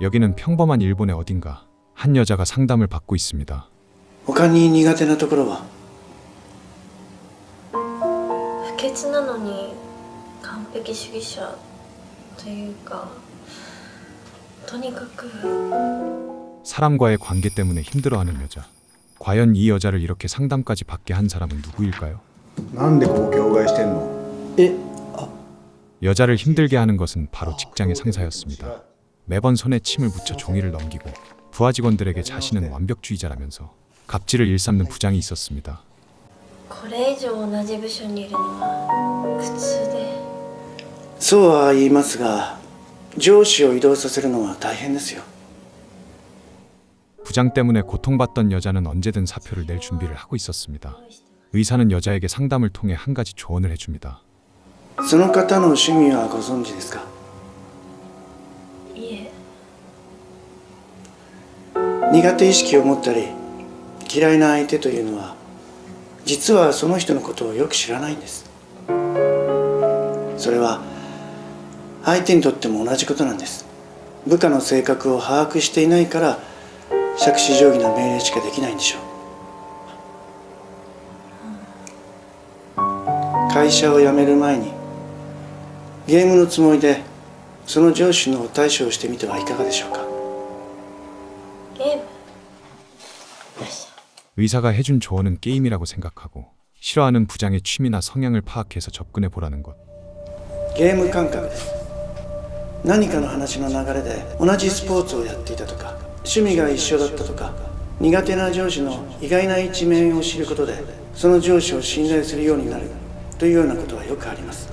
여기는 평범한 일본의 어딘가 한 여자가 상담을 받고 있습니다. 他に苦手なところは？不潔なのに完璧主義者というか、とにかく 사람과의 관계 때문에 힘들어하는 여자. 과연 이 여자를 이렇게 상담까지 받게 한 사람은 누구일까요? なんでこう境外してんの？ 여자를 힘들게 하는 것은 바로 직장의 상사였습니다. 매번 손에 침을 묻혀 종이를 넘기고 부하 직원들에게 자신은 완벽주의자라면서 갑질을 일삼는 부장이 있었습니다. これ以上同じ部署にいるのは苦痛で。そうは言いますが、上司を移動させるのは大変ですよ。 부장 때문에 고통받던 여자는 언제든 사표를 낼 준비를 하고 있었습니다. 의사는 여자에게 상담을 통해 한 가지 조언을 해줍니다. その方の趣味はご存知ですか？いえ。苦手意識を持ったり嫌いな相手というのは実はその人のことをよく知らないんです。それは相手にとっても同じことなんです。部下の性格を把握していないから杓子定規な命令しかできないんでしょう。会社を辞める前にゲームのつもりでその上司の対処をしてみてはいかがでしょうか。 ゲーム。 의사가 해준 조언은 게임이라고 생각하고 싫어하는 부장의 취미나 성향을 파악해서 접근해 보라는 것. ゲーム感覚です。何かの話の流れで同じスポーツをやっていたとか趣味が一緒だったとか苦手な上司の意外な一面を知ることでその上司を信頼するようになるというようなことはよくあります。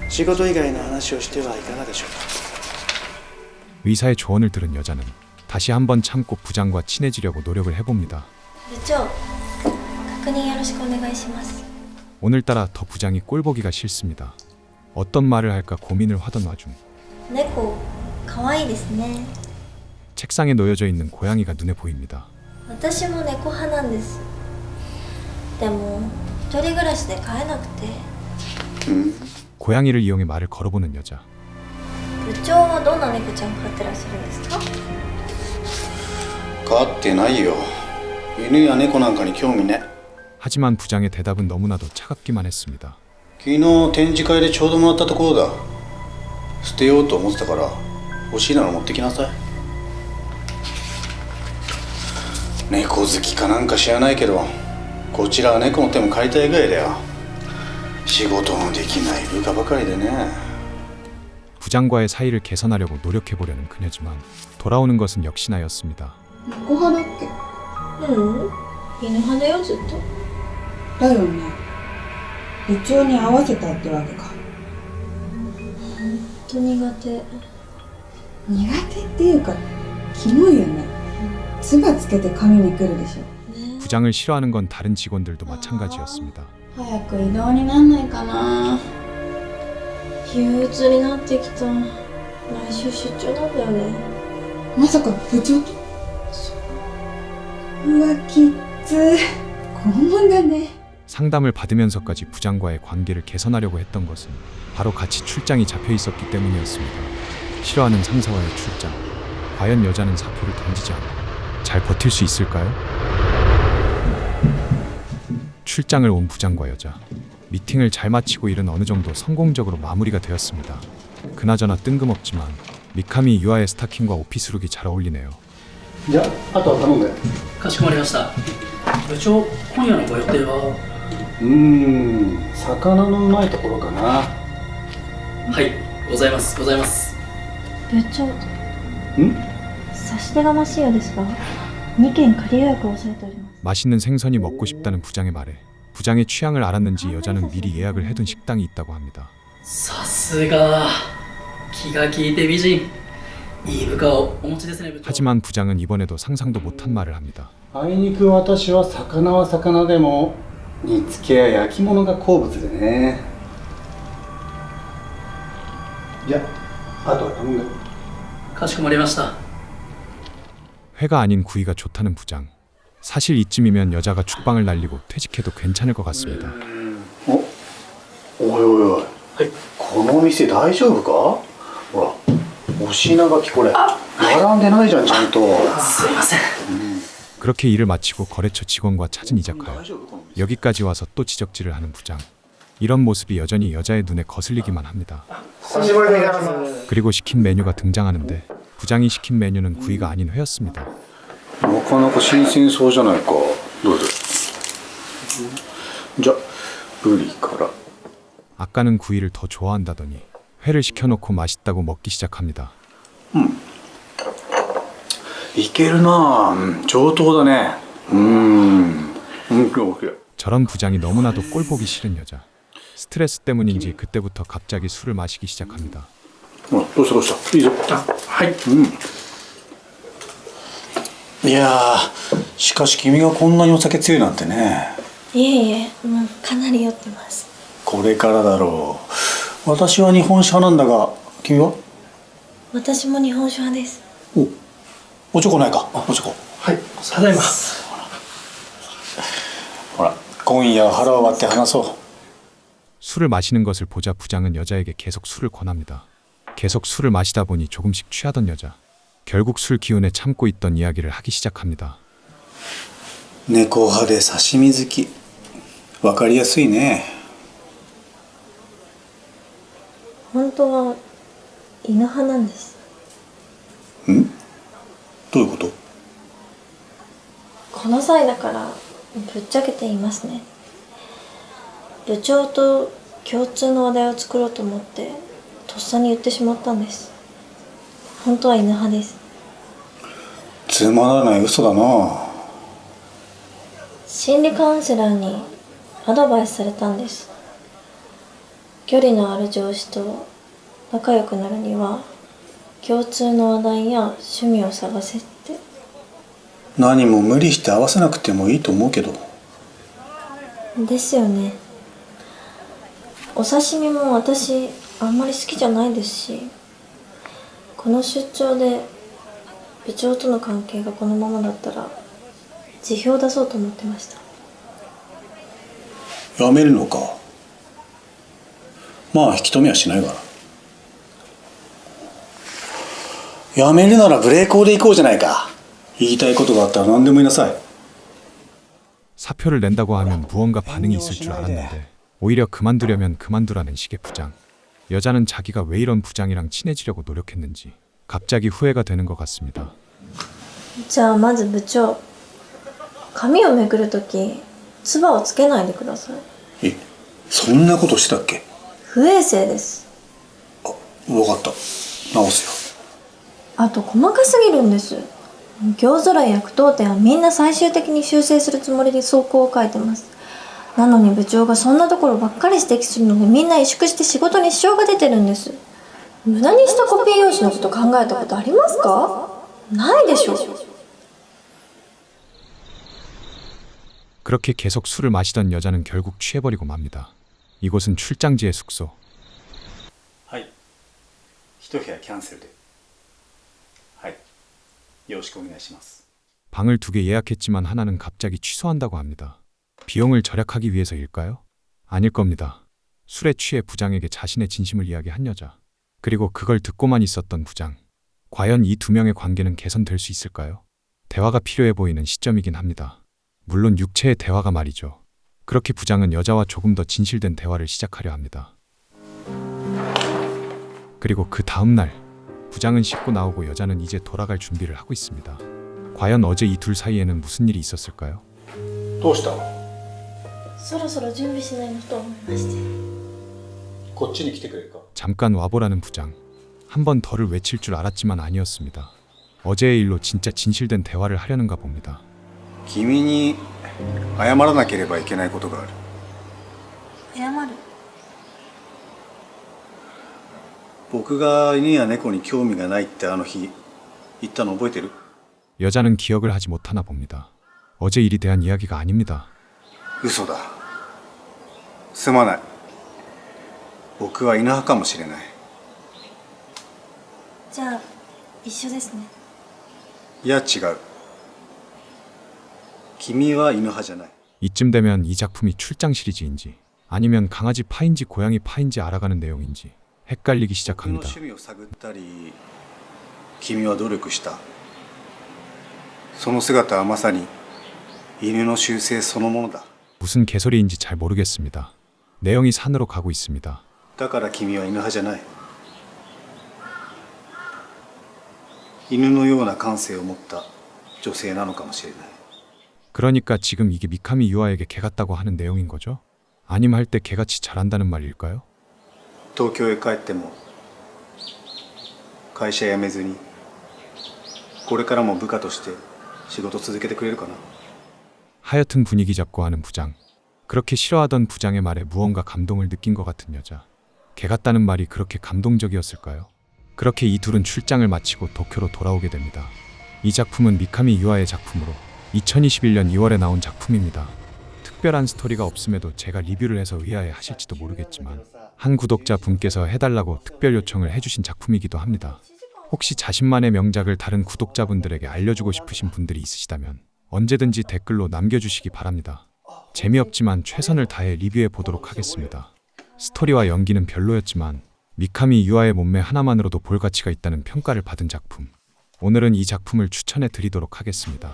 仕事以外の話をしてはいかがでしょうか。 의사의 조언을 들은 여자는 다시 한번 참고 부장과 친해지려고 노력을 해봅니다. 部長、確認よろしくお願いします。 오늘따라 더 부장이 꼴보기가 싫습니다. 어떤 말을 할까 고민을 하던 와중 猫、可愛いですね。 책상에 놓여져 있는 고양이가 눈에 보입니다. 私も猫派なんです。でも一人暮らしで飼えなくて。 고양이를 이용해 말을 걸어보는 여자. 部長はどんな猫ちゃん飼ってらっしゃるんですか？飼ってないよ。犬や猫なんかに興味ね。 하지만 부장의 대답은 너무나도 차갑기만 했습니다. 昨日展示会でちょうどもらったところだ。捨てようと思ってたから欲しいなら持ってきなさい。猫好きかなんか知らないけどこちらは猫の手も借りたいぐらいだよ。仕事のできない部下ばかりでね。 부장과의 사이를 개선하려고 노력해보려는 그녀지만 돌아오는 것은 역시나였습니다. 猫派だっけ？うん、犬派だよずっと。だよね。部長に合わせたってわけか。ほんと苦手。苦手っていうかキモいよね。唾つけて髪に来るでしょ。 부장을 싫어하는 건 다른 직원들도 마찬가지였습니다. 早く異動になんないかな。憂鬱になってきた。来週出張なんだよね。まさか部長と？うわきっつ。拷問だね。 상담을 받으면서까지 부장과의 관계를 개선하려고 했던 것은 바로 같이 출장이 잡혀 있었기 때문이었습니다. 싫어하는 상사와의 출장. 과연 여자는 사표를 던지지 않고 잘 버틸 수 있을까요? 출장을 온 부장과 여자. 미팅을 잘 마치고 일은 어느 정도 성공적으로 마무리가 되었습니다. 그나저나 뜬금없지만 미카미 유아의 스타킹과 오피스룩이 잘 어울리네요. じゃあとは頼んで。かしこまりました。部長、今夜のご予定は？魚のうまいところかな。はい、ございますございます。部長。差し出がましいようですが、2件仮予約をされております。 맛있는 생선이 먹고 싶다는 부장의 말에 부장의 취향을 알았는지 여자는 미리 예약을 해둔 식당이 있다고 합니다. さすが気が利いて美人。いい部下をお持ちですね部長。 하지만 부장은 이번에도 상상도 못한 말을 합니다. あいにく私は魚は魚でも煮付けや焼き物が好物でね。じゃあとは頼んで。かしこまりました。 회가 아닌 구이가 좋다는 부장. 사실 이쯤이면 여자가 죽방을 날리고 퇴직해도 괜찮을 것 같습니다. おいおいおい、はい、このお店大丈夫か？ほらお品書きこれ並んでないじゃんちゃんと。すいません。 그렇게 일을 마치고 거래처 직원과 찾은 이자카야. 大丈夫この 여기까지 와서 또 지적질을 하는 부장. 이런 모습이 여전히 여자의 눈에 거슬리기만 합니다. 그리고 시킨 메뉴가 등장하는데 부장이 시킨 메뉴는 구이가 아닌 회였습니다. なかなか新鮮そうじゃないか。どうぞ。じゃあブリから。 아까는 구이를 더 좋아한다더니 회를 시켜놓고 맛있다고 먹기 시작합니다. いけるなぁ。上等だね。저런 부장이 너무나도 꼴보기 싫은 여자. 스트레스 때문인지 그때부터 갑자기 술을 마시기 시작합니다. どうしたどうした。いいぞ。はい。いやー、しかし君がこんなにお酒強いなんてね。いえいえ、もうかなり酔ってます。これからだろう。私は日本酒派なんだが、君は？私も日本酒派です。おちょこないか。おちょこ。はい。ただいま。ほら、今夜は腹を割って話そう。 술을 마시는 것을 보자 부장은 여자에게 계속 술을 권합니다. 계속 술을 마시다 보니 조금씩 취하던 여자. 결국 술 기운에 참고 있던 이야기를 하기 시작합니다. 猫派で刺身好き。わかりやすいね。本当は犬派なんです。どういうこと？この際だからぶっちゃけて言いますね。部長と共通の話題を作ろうと思ってとっさに言ってしまったんです。本当は犬派です。つまらない嘘だな。心理カウンセラーにアドバイスされたんです。距離のある上司と仲良くなるには共通の話題や趣味を探せって。何も無理して合わせなくてもいいと思うけど。ですよね。お刺身も私あんまり好きじゃないですし、この出張で部長との関係がこのままだったら辞表を出そうと思ってました。やめるのか。まあ引き止めはしないわ。やめるならブレーコーで行こうじゃないか。言いたいことがあったら何でも言いなさい。 사표를 낸다고 하면 무언가 반응이 있을 줄 알았는데 오히려 그만두려면 그만두라는 식의 부장. 여자는 자기가 왜 이런 부장이랑 친해지려고 노력했는지 갑자기 후회가 되는 것 같습니다. じゃあまず部長、髪をめくるときつばをつけないでください。え、そんなことしてたっけ？不衛生です。分かった。直すよ。あと細かすぎるんです。京空や句読点はみんな最終的に修正するつもりで草稿を書いてます。なのに部長がそんなところばっかり指摘するのでみんな萎縮して仕事に支障が出てるんです。無駄にしたコピー用紙のこと考えたことありますか？ないでしょ。 그렇게 계속 술을 마시던 여자는 결국 취해버리고 맙니다. 이곳은 출장지의 숙소. はい。一部屋キャンセルで。はい。よろしくお願いします。 방을 2개 예약했지만 하나는 갑자기 취소한다고 합니다. 비용을 절약하기 위해서일까요? 아닐 겁니다. 술에 취해 부장에게 자신의 진심을 이야기한 여자. 그리고 그걸 듣고만 있었던 부장. 과연 이 두 명의 관계는 개선될 수 있을까요? 대화가 필요해 보이는 시점이긴 합니다. 물론 육체의 대화가 말이죠. 그렇게 부장은 여자와 조금 더 진실된 대화를 시작하려 합니다. 그리고 그 다음 날 부장은 씻고 나오고 여자는 이제 돌아갈 준비를 하고 있습니다. 과연 어제 이 둘 사이에는 무슨 일이 있었을까요? どうした？そろそろ準備しないのと思いまして。こっちに来てくれるか？ 잠깐 와보라는 부장. 한 번 더를 외칠 줄 알았지만 아니었습니다. 어제의 일로 진짜 진실된 대화를 하려는가 봅니다. 君に謝らなければいけないことがある。謝る。僕が犬や猫に興味がないってあの日言ったの覚えてる？ 여자는 기억을 하지 못하나 봅니다. 어제 일에 대한 이야기가 아닙니다. 嘘だ。すまない。僕は犬派かもしれない。じゃあ一緒ですね。いや違う。君は犬派じゃない。 이쯤 되면 이 작품이 출장 시리즈인지 아니면 강아지 파인지 고양이 파인지 알아가는 내용인지 헷갈리기 僕の 시작합니다. 趣味を探ったり君は努力した。その姿はまさに犬の習性そのものだ。 무슨 개소리인지 잘 모르겠습니다. 내용이 산으로 가고 있습니다. だから君は犬派じゃない。犬のような感性を持った女性なのかもしれない。 그러니까 지금 이게 미카미 유아에게 개 같다고 하는 내용인 거죠? 아님 할 때 개같이 잘한다는 말일까요? 東京へ帰っても会社辞めずにこれからも部下として仕事続けてくれるかな。 하여튼 분위기 잡고 하는 부장. 그렇게 싫어하던 부장의 말에 무언가 감동을 느낀 것 같은 여자. 개 같다는 말이 그렇게 감동적이었을까요? 그렇게 이 둘은 출장을 마치고 도쿄로 돌아오게 됩니다. 이 작품은 미카미 유아의 작품으로 2021년 2월에 나온 작품입니다. 특별한 스토리가 없음에도 제가 리뷰를 해서 의아해 하실지도 모르겠지만 한 구독자 분께서 해달라고 특별 요청을 해주신 작품이기도 합니다. 혹시 자신만의 명작을 다른 구독자분들에게 알려주고 싶으신 분들이 있으시다면 언제든지 댓글로 남겨주시기 바랍니다. 재미없지만 최선을 다해 리뷰해 보도록 하겠습니다. 스토리와 연기는 별로였지만 미카미 유아의 몸매 하나만으로도 볼 가치가 있다는 평가를 받은 작품. 오늘은 이 작품을 추천해 드리도록 하겠습니다.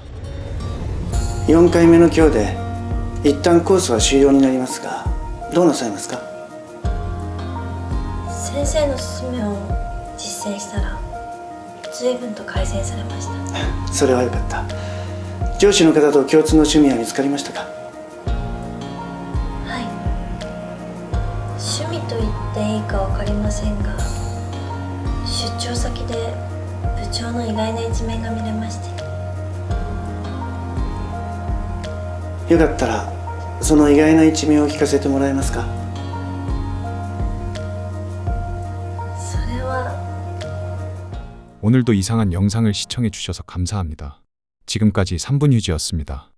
4回目の今日で一旦コースは終了になりますが、どうなさいますか？先生の勧めを実践したら随分と改善されました。それはよかった。上司の方と共通の趣味は見つかりましたか？はい、趣味と言っていいか分かりませんが、出張先で部長の意外な一面が見れまして。よかったらその意外な一面を聞かせてもらえますか？それは 오늘도 이상한 영상을 시청해 주셔서 감사합니다. 지금까지 3분 휴지였습니다.